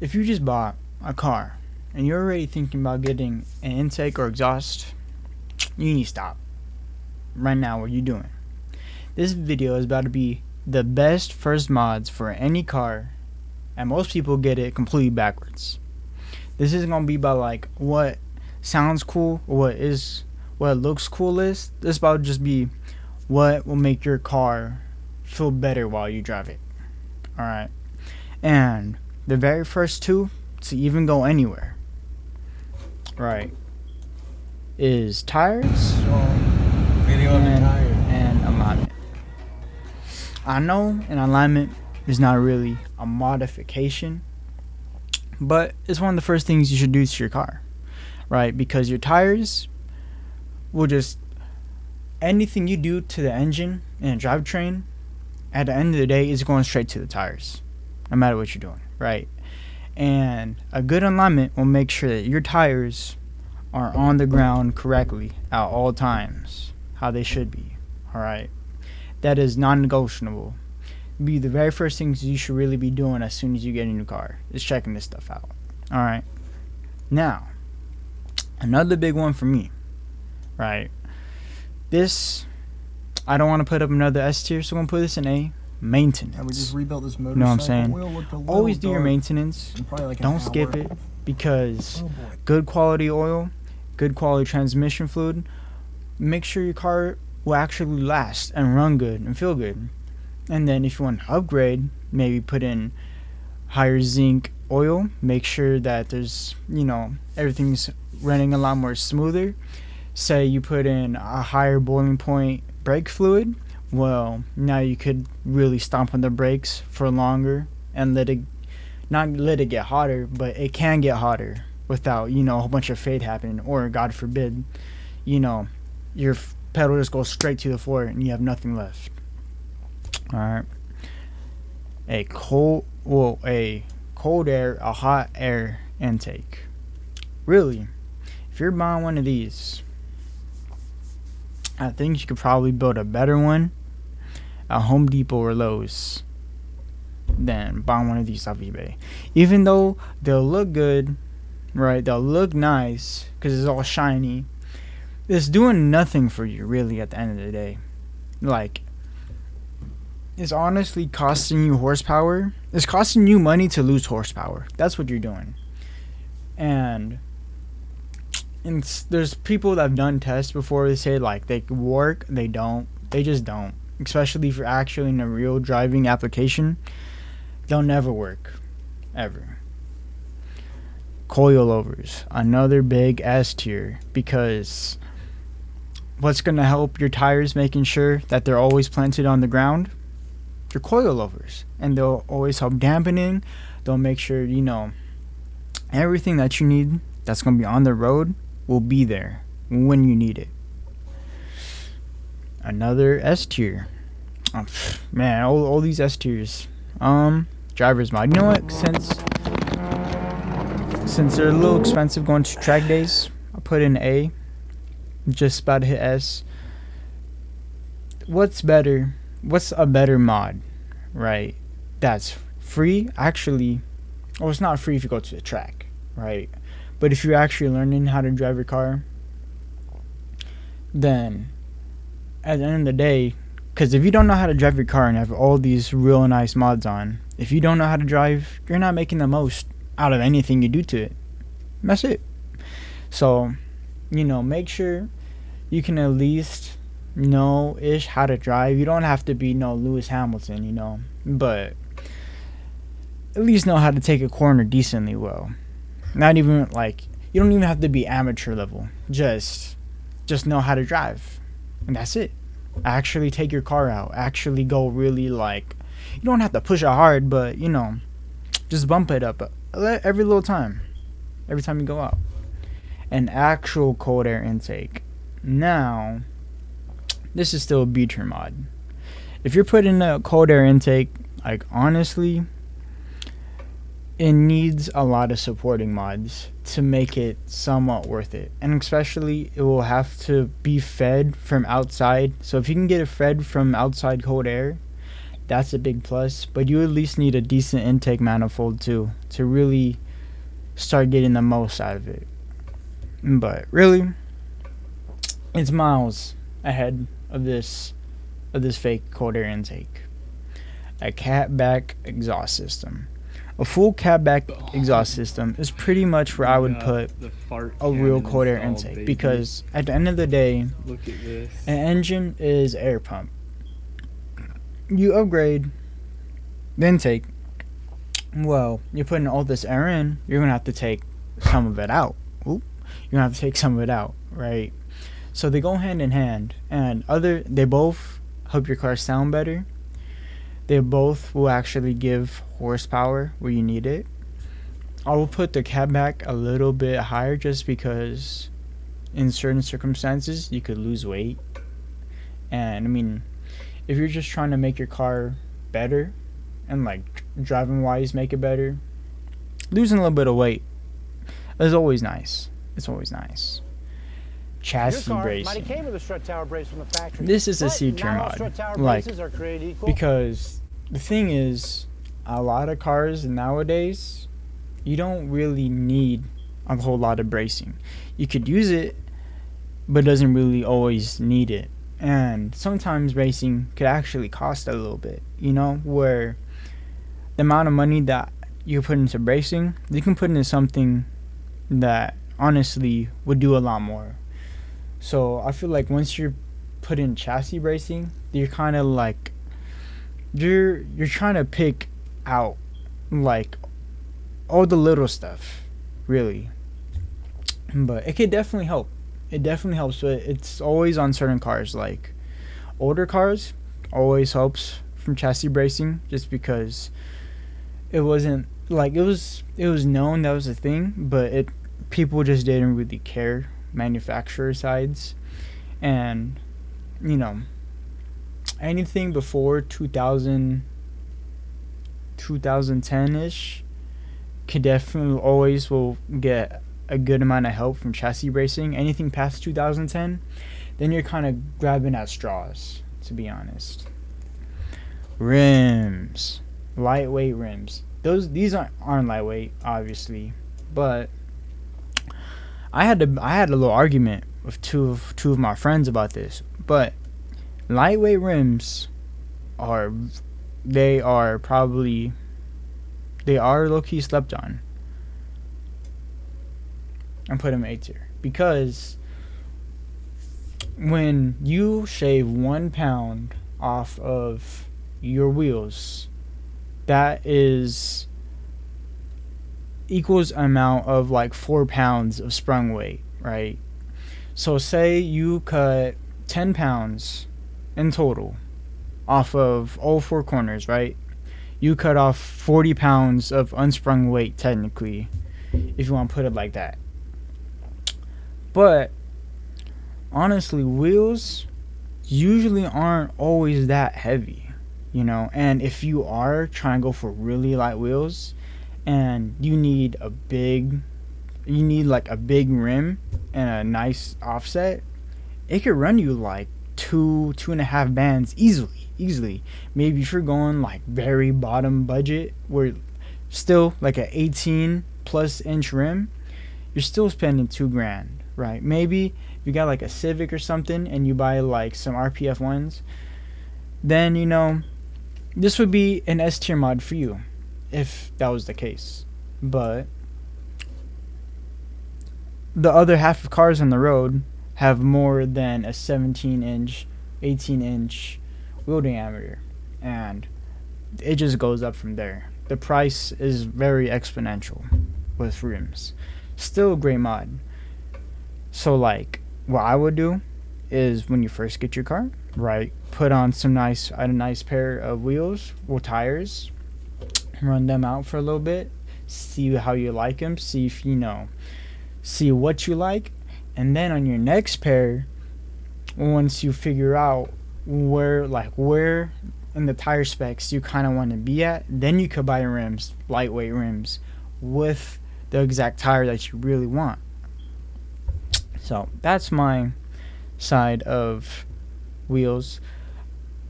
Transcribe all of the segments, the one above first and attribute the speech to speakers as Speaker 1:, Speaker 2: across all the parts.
Speaker 1: If you just bought a car and you're already thinking about getting an intake or exhaust, you need to stop right now. What you doing? This video is about to be the best first mods for any car, and most people get it completely backwards. This isn't gonna be about like what sounds cool or what looks coolest. This about just be what will make your car feel better while you drive it. Alright. And the very first two to even go anywhere, right, is tires and alignment. I know an alignment is not really a modification, but it's one of the first things you should do to your car, right? Because your tires will just, anything you do to the engine and drivetrain, at the end of the day, is going straight to the tires, no matter what you're doing, right? And a good alignment will make sure that your tires are on the ground correctly at all times, how they should be. All right, that is non-negotiable. Be the very first things you should really be doing as soon as you get a new car is checking this stuff out. All right, now another big one for me, right? This, I don't want to put up another S tier, so I'm gonna put this in A. Maintenance.
Speaker 2: And we just rebuilt this motorcycle.
Speaker 1: You know what I'm saying? Always do your maintenance.
Speaker 2: Like
Speaker 1: don't skip it, because
Speaker 2: oh
Speaker 1: good quality oil, good quality transmission fluid, make sure your car will actually last and run good and feel good. And then if you want to upgrade, maybe put in higher zinc oil, make sure that there's, everything's running a lot more smoother. Say you put in a higher boiling point brake fluid, well, now you could really stomp on the brakes for longer and not let it get hotter, but it can get hotter without, a whole bunch of fade happening, or God forbid, your pedal just goes straight to the floor and you have nothing left. All right. A cold air, a hot air intake. Really, if you're buying one of these, I think you could probably build a better one at Home Depot or Lowe's than buying one of these off eBay. Even though they'll look good, right? They'll look nice because it's all shiny. It's doing nothing for you really at the end of the day. Like, it's honestly costing you horsepower. It's costing you money to lose horsepower. That's what you're doing. And there's people that have done tests before. They say like they work. They don't. They just don't. Especially if you're actually in a real driving application, they'll never work, ever. Coilovers, another big S tier, because what's going to help your tires making sure that they're always planted on the ground? Your coilovers. And they'll always help dampening. They'll make sure, everything that you need that's going to be on the road will be there when you need it. Another S tier. Oh, man, all these S tiers. Driver's mod. You know what? Since they're a little expensive going to track days, I'll put in A. Just about to hit S. What's better? What's a better mod, right? That's free. Actually, well, it's not free if you go to the track, right? But if you're actually learning how to drive your car, then at the end of the day, because if you don't know how to drive your car and have all these real nice mods on, if you don't know how to drive, you're not making the most out of anything you do to it. That's it. So, make sure you can at least know-ish how to drive. You don't have to be no Lewis Hamilton, but at least know how to take a corner decently well. Not even like, you don't even have to be amateur level. Just know how to drive, and that's it. Actually take your car out. Actually go really like, you don't have to push it hard, but just bump it up every little time. Every time you go out. An actual cold air intake. Now, this is still a B tier mod. If you're putting a cold air intake, like honestly, it needs a lot of supporting mods to make it somewhat worth it. And especially, it will have to be fed from outside. So if you can get it fed from outside cold air, That's a big plus, but you at least need a decent intake manifold too to really start getting the most out of it. But really, it's miles ahead of this fake cold air intake. A catback exhaust system. A full catback exhaust system is pretty much where I would put a real cold air intake, because at the end of the day,
Speaker 2: Look at this.
Speaker 1: an engine is air pump. You upgrade the intake, well, you're putting all this air in, you're gonna have to take some of it out. Oop. You're gonna have to take some of it out, right? So they go hand in hand, and they both help your car sound better. They both will actually give horsepower where you need it. I will put the catback a little bit higher just because in certain circumstances you could lose weight. And I mean, if you're just trying to make your car better and like driving wise make it better, losing a little bit of weight is always nice. It's always nice. Chassis bracing. This is a C tier mod, like, because the thing is, a lot of cars nowadays, you don't really need a whole lot of bracing. You could use it, but doesn't really always need it. And sometimes bracing could actually cost a little bit, you know, where the amount of money that you put into bracing, you can put into something that honestly would do a lot more. So I feel like once you're put in chassis bracing, you're kind of like you're trying to pick out like all the little stuff, really. But it could definitely help. It definitely helps, but it's always on certain cars. Like older cars, always helps from chassis bracing, just because it wasn't like it was known that was a thing, but people just didn't really care, manufacturer sides. And you know, anything before 2010ish could definitely always will get a good amount of help from chassis bracing. Anything past 2010, then you're kind of grabbing at straws, to be honest. Rims, lightweight rims. These aren't lightweight, obviously, but I had a little argument with two of my friends about this. But lightweight rims are low-key slept on. And put them A tier, because when you shave 1 pound off of your wheels, that is equals amount of like 4 pounds of sprung weight, right? So say you cut 10 pounds in total off of all four corners, right? You cut off 40 pounds of unsprung weight, technically, if you want to put it like that. But honestly, wheels usually aren't always that heavy, you know. And if you are trying to go for really light wheels, and you need like a big rim and a nice offset, it could run you like 2.5 bands easily. Maybe if you're going like very bottom budget, where still like a 18 plus inch rim, you're still spending $2,000, right? Maybe if you got like a Civic or something and you buy like some RPF ones, then you know this would be an S tier mod for you if that was the case. But the other half of cars on the road have more than a 17-inch, 18-inch wheel diameter, and it just goes up from there. The price is very exponential with rims. Still a great mod. So like what I would do is, when you first get your car, right, put on a nice pair of wheels or tires, run them out for a little bit, see how you like them, see what you like, and then on your next pair, once you figure out where in the tire specs you kind of want to be at, then you could buy rims, lightweight rims with the exact tire that you really want. So that's my side of wheels.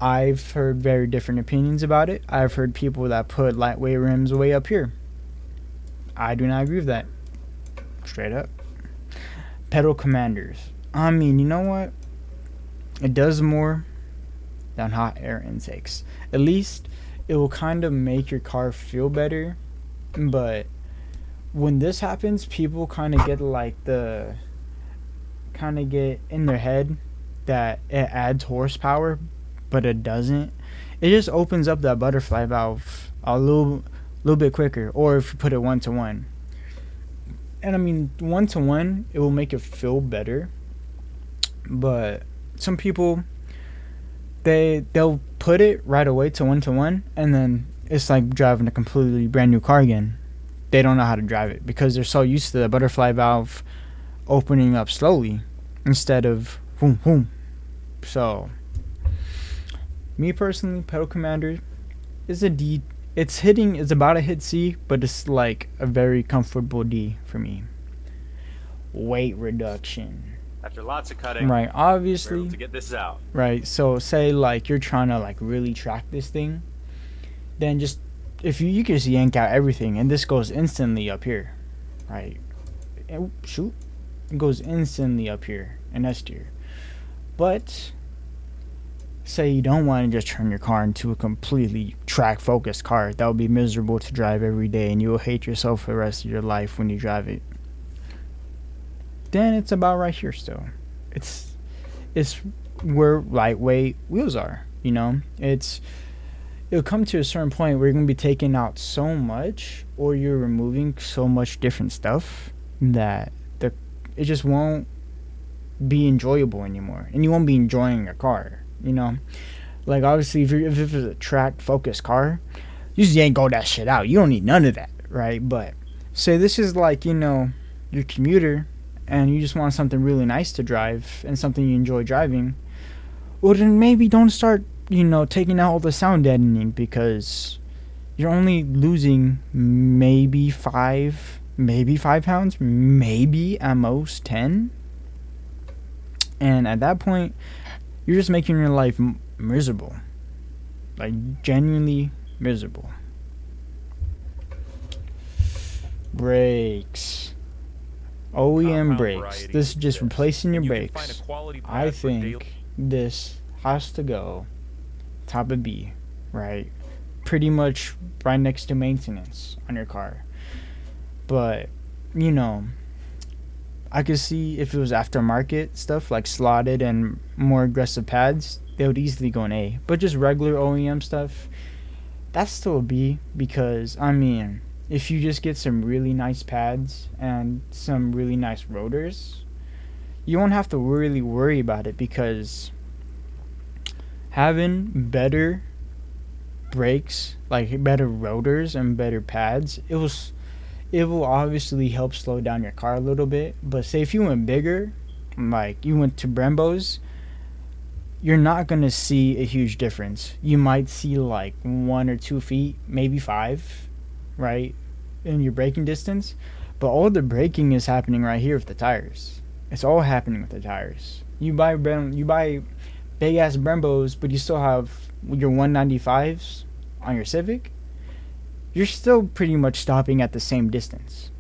Speaker 1: I've heard very different opinions about it. I've heard people that put lightweight rims way up here. I do not agree with that. Straight up. Pedal commanders. I mean, you know what? It does more than hot air intakes. At least it will kind of make your car feel better. But when this happens, people kind of get in their head that it adds horsepower, but it doesn't. It just opens up that butterfly valve a little bit quicker, or if you put it 1-to-1. And I mean, 1-to-1, it will make it feel better. But some people, they'll put it right away to 1-to-1, and then it's like driving a completely brand new car again. They don't know how to drive it because they're so used to the butterfly valve opening up slowly instead of boom boom. So me personally, pedal commander is a D. It's about a hit C, but it's like a very comfortable D for me. Weight reduction.
Speaker 2: After lots of cutting,
Speaker 1: right? Obviously,
Speaker 2: we're able to get this out.
Speaker 1: Right. So say like you're trying to like really track this thing, then just if you can just yank out everything, and this goes instantly up here, right? And, shoot, it goes instantly up here in S tier. But say you don't want to just turn your car into a completely track focused car. That would be miserable to drive every day, and you will hate yourself for the rest of your life when you drive it. Then it's about right here still. It's where lightweight wheels are, you know? It'll come to a certain point where you're going to be taking out so much, or you're removing so much different stuff that it just won't be enjoyable anymore, and you won't be enjoying your car, you know? Like obviously if it's a track focused car, you just yank all that shit out. You don't need none of that, right? But say this is like, you know, your commuter, and you just want something really nice to drive and something you enjoy driving, well then maybe don't start, you know, taking out all the sound deadening, because you're only losing maybe 5 pounds, maybe at most 10. And at that point, you're just making your life miserable. Like, genuinely miserable. Brakes. OEM brakes. This is just replacing your brakes. I think this has to go top of B, right? Pretty much right next to maintenance on your car. But, you know, I could see if it was aftermarket stuff like slotted and more aggressive pads, they would easily go in A. But just regular OEM stuff, that's still a B, because, I mean, if you just get some really nice pads and some really nice rotors, you won't have to really worry about it, because having better brakes, like better rotors and better pads, it will obviously help slow down your car a little bit. But say if you went bigger, like you went to Brembos, you're not going to see a huge difference. You might see like 1 or 2 feet, maybe 5, right, in your braking distance. But all the braking is happening right here with the tires. It's all happening with the tires. You buy big ass Brembos, but you still have your 195s on your Civic, you're still pretty much stopping at the same distance.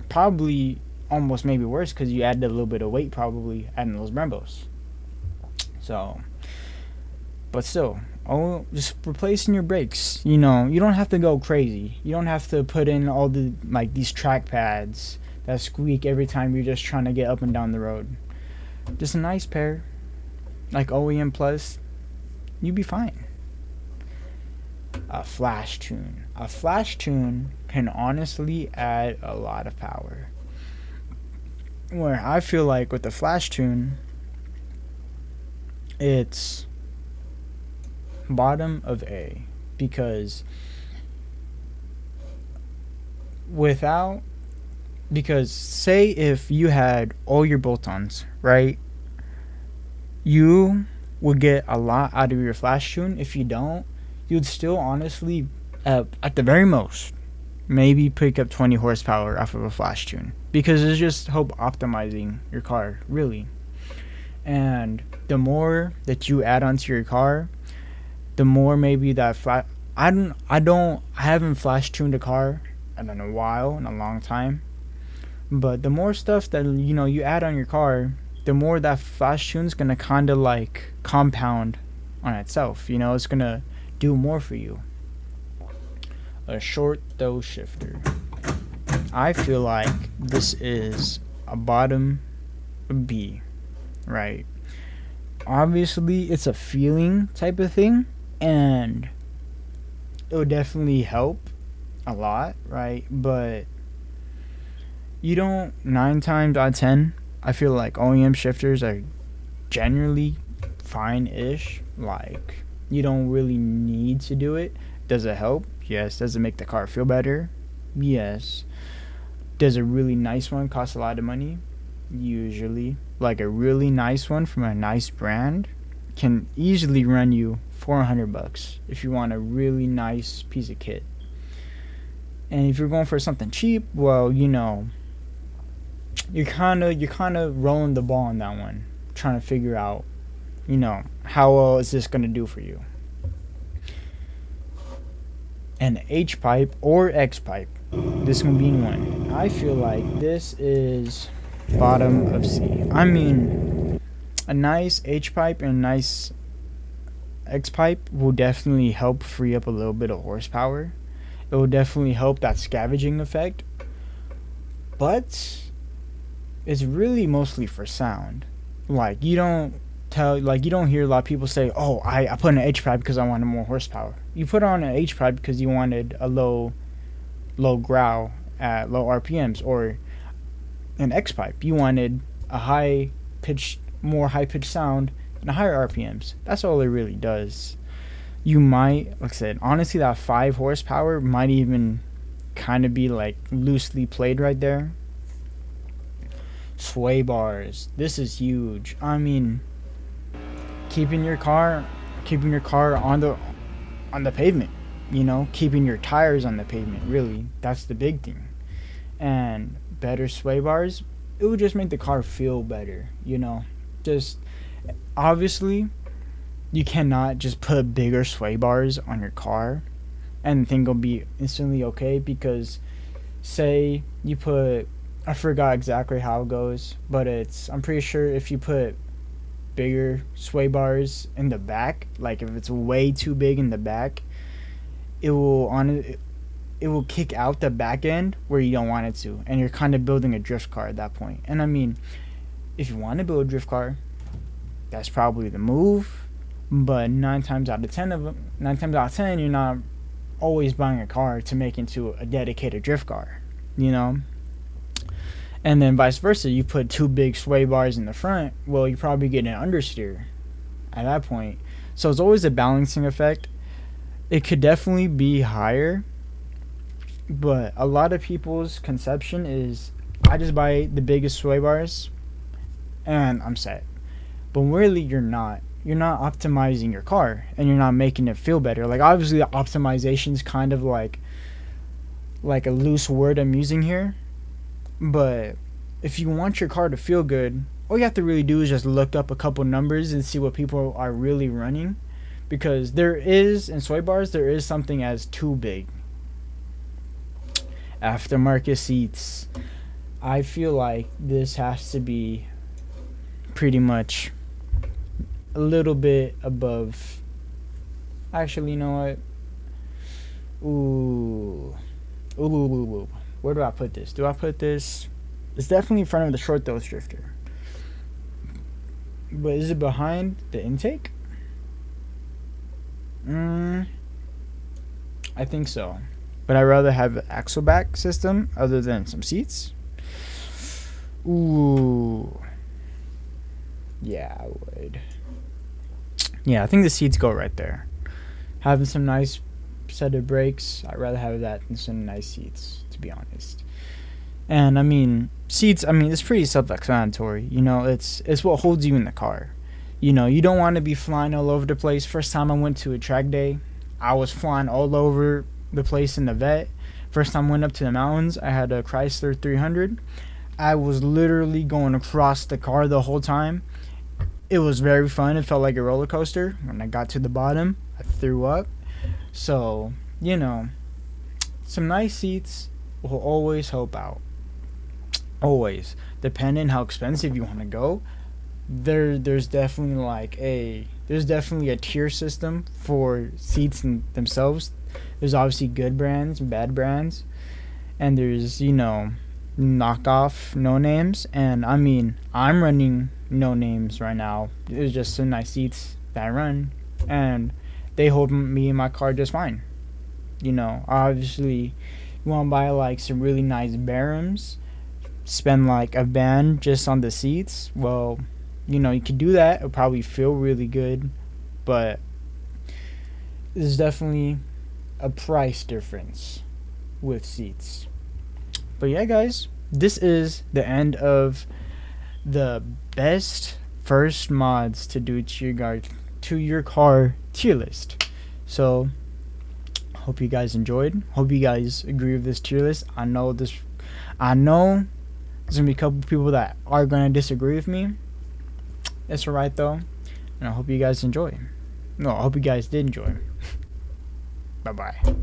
Speaker 1: Probably almost maybe worse, because you added a little bit of weight probably adding those Brembos. So, but still, just replacing your brakes. You know, you don't have to go crazy. You don't have to put in all the like these track pads that squeak every time you're just trying to get up and down the road. Just a nice pair, like OEM Plus, you'd be fine. A flash tune. A flash tune can honestly add a lot of power. Where I feel like with the flash tune, it's bottom of A, because say if you had all your bolt-ons, right, you would get a lot out of your flash tune. If you don't, you'd still honestly, at the very most, maybe pick up 20 horsepower off of a flash tune, because it's just help optimizing your car, really. And the more that you add onto your car, the more maybe that I haven't flash tuned a car in a while, in a long time. But the more stuff that you add on your car, the more that flash tune's gonna kind of like compound on itself. It's gonna do more for you. A short throw shifter. I feel like this is a bottom B, right? Obviously, it's a feeling type of thing, and it would definitely help a lot, right? But you don't, 9 times out of 10, I feel like OEM shifters are generally fine ish. Like, you don't really need to do it. Does it help? Yes. Does it make the car feel better? Yes. Does a really nice one cost a lot of money? Usually. Like a really nice one from a nice brand can easily run you $400 if you want a really nice piece of kit. And if you're going for something cheap, well, you're kind of rolling the ball on that one, trying to figure out, how well is this going to do for you. An H pipe or X pipe. This can be in one. I feel like this is bottom of C. I mean, a nice H pipe and a nice X pipe will definitely help free up a little bit of horsepower. It will definitely help that scavenging effect. But it's really mostly for sound. Like, you don't hear a lot of people say, "Oh, I put in an H pipe because I wanted more horsepower." You put on an H pipe because you wanted a low growl at low RPMs, or an X pipe. You wanted a more high pitched sound and a higher RPMs. That's all it really does. You might, like I said, honestly, that 5 horsepower might even kind of be like loosely played right there. Sway bars. This is huge. I mean, keeping your car on the pavement. Keeping your tires on the pavement. Really, that's the big thing. And better sway bars, it would just make the car feel better. Just obviously, you cannot just put bigger sway bars on your car and the thing will be instantly okay, because say you put, I forgot exactly how it goes, but I'm pretty sure if you put bigger sway bars in the back, like if it's way too big in the back, it will kick out the back end where you don't want it to, and you're kind of building a drift car at that point. And I mean, if you want to build a drift car, that's probably the move. But 9 times out of 10, you're not always buying a car to make into a dedicated drift car, And then vice versa, you put 2 big sway bars in the front, well, you probably get an understeer at that point. So it's always a balancing effect. It could definitely be higher, but a lot of people's conception is, I just buy the biggest sway bars and I'm set. But really, you're not. You're not optimizing your car, and you're not making it feel better. Like, obviously, the optimization is kind of like a loose word I'm using here. But if you want your car to feel good, all you have to really do is just look up a couple numbers and see what people are really running. Because in sway bars, there is something as too big. Aftermarket seats. I feel like this has to be pretty much a little bit above. Actually, you know what? Ooh. Where do I put this? It's definitely in front of the short throw drifter. But is it behind the intake? I think so. But I'd rather have an axle back system other than some seats. Ooh. Yeah, I would. Yeah, I think the seats go right there. Having some nice set of brakes, I'd rather have that than some nice seats, to be honest. And I mean, seats, it's pretty self-explanatory. It's what holds you in the car. You don't want to be flying all over the place. First time I went to a track day, I was flying all over the place in the vet. First time I went up to the mountains, I had a Chrysler 300. I was literally going across the car the whole time. It was very fun. It felt like a roller coaster. When I got to the bottom, I threw up. So, some nice seats will always help out. Always. Depending how expensive you want to go, there's definitely a tier system for seats in themselves. There's obviously good brands, bad brands, and there's knockoff no names. And I mean, I'm running no names right now. It's just some nice seats that I run, and they hold me in my car just fine. Obviously, you want to buy like some really nice Barons, spend like a band just on the seats. Well, you could do that. It'll probably feel really good, but there's definitely a price difference with seats. But yeah, guys, this is the end of the best first mods to do to your car tier list. So hope you guys enjoyed. Hope you guys agree with this tier list. I know there's gonna be a couple people that are gonna disagree with me. It's alright though, and I hope you guys enjoy. No, I hope you guys did enjoy. Bye bye.